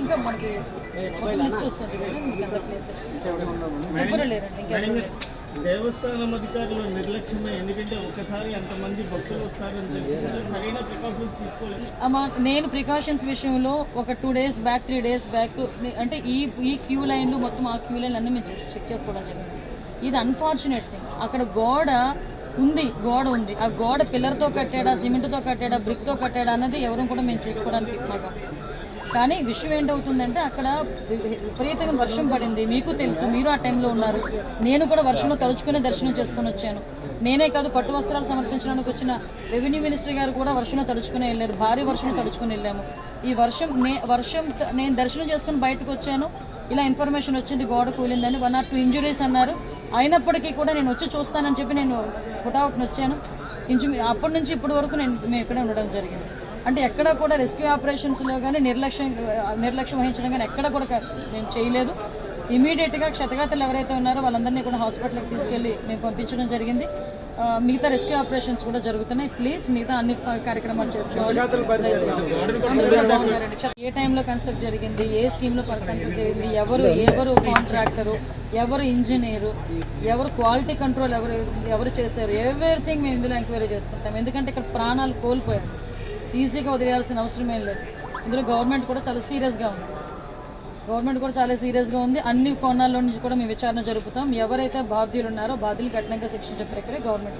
ఇంకా మనకి లిస్ట్ వస్తుంది ఎవరు లేరండి ఇంకా దేవస్థానం అధికారులు నిర్లక్ష్యమే. ఎందుకంటే ఒకసారి అంతమంది భక్తులు వస్తారని చెప్పి సరైన ప్రికాషన్స్ తీసుకోలేదు. నేను ప్రికాషన్స్ విషయంలో ఒక 2 days బ్యాక్ 3 days బ్యాక్ అంటే ఈ క్యూ లైన్లు మొత్తం ఆ క్యూ లైన్లు అన్నీ మేము చెక్ చేసుకోవడం జరిగింది. ఇది అన్ఫార్చునేట్ థింగ్. అక్కడ గోడ ఉంది. ఆ గోడ పిల్లర్తో కట్టాడా, సిమెంట్తో కట్టాడా, బ్రిక్తో కట్టాడా అన్నది ఎవరు కూడా మేము చూసుకోవడానికి మాకు. కానీ విషయం ఏంటవుతుందంటే అక్కడ విపరీతంగా వర్షం పడింది. మీకు తెలుసు, మీరు ఆ టైంలో ఉన్నారు. నేను కూడా వర్షంలో తడుచుకునే దర్శనం చేసుకుని వచ్చాను. నేనే కాదు, పట్టు వస్త్రాలు సమర్పించడానికి వచ్చిన రెవెన్యూ మినిస్టర్ గారు కూడా వర్షంలో తడుచుకుని వెళ్ళారు. భారీ వర్షంలో తడుచుకుని వెళ్ళాము. ఈ వర్షం నేను దర్శనం చేసుకుని బయటకు వచ్చాను. ఇలా ఇన్ఫర్మేషన్ వచ్చింది గోడ కూలిందని. 1 or 2 ఇంజురీస్ అన్నారు. అయినప్పటికీ కూడా నేను వచ్చి చూస్తానని చెప్పి నేను పుట్అవుట్ని వచ్చాను. అప్పటి నుంచి ఇప్పటి వరకు మేము ఇక్కడే ఉండడం జరిగింది. అంటే ఎక్కడ కూడా రెస్క్యూ ఆపరేషన్స్లో కానీ నిర్లక్ష్యం వహించడం కానీ ఎక్కడ కూడా మేము చేయలేదు. ఇమీడియట్గా క్షతగాతులు ఎవరైతే ఉన్నారో వాళ్ళందరినీ కూడా హాస్పిటల్కి తీసుకెళ్ళి మేము పంపించడం జరిగింది. మిగతా రెస్క్యూ ఆపరేషన్స్ కూడా జరుగుతున్నాయి. ప్లీజ్ మిగతా అన్ని కార్యక్రమాలు చేసుకోవాలి. అందరూ కూడా బాగున్నారండి. ఏ టైంలో కన్స్ట్రక్ట్ జరిగింది, ఏ స్కీమ్లో కన్స్ట్రక్ట్ జరిగింది, ఎవరు కాంట్రాక్టరు, ఎవరు ఇంజనీరు, ఎవరు క్వాలిటీ కంట్రోల్ ఎవరు చేశారు, ఎవ్రీథింగ్ మేము ఇందులో ఎంక్వైరీ చేసుకుంటాం. ఎందుకంటే ఇక్కడ ప్రాణాలు కోల్పోయారు. ఈజీగా వదిలేయాల్సిన అవసరం ఏం లేదు. ఇందులో గవర్నమెంట్ కూడా చాలా సీరియస్గా ఉంది. అన్ని కోణాల్లో నుంచి కూడా మేము విచారణ జరుపుతాం. ఎవరైతే బాధ్యులు ఉన్నారో బాధ్యులు కఠినంగా శిక్షించే ప్రక్రియ గవర్నమెంట్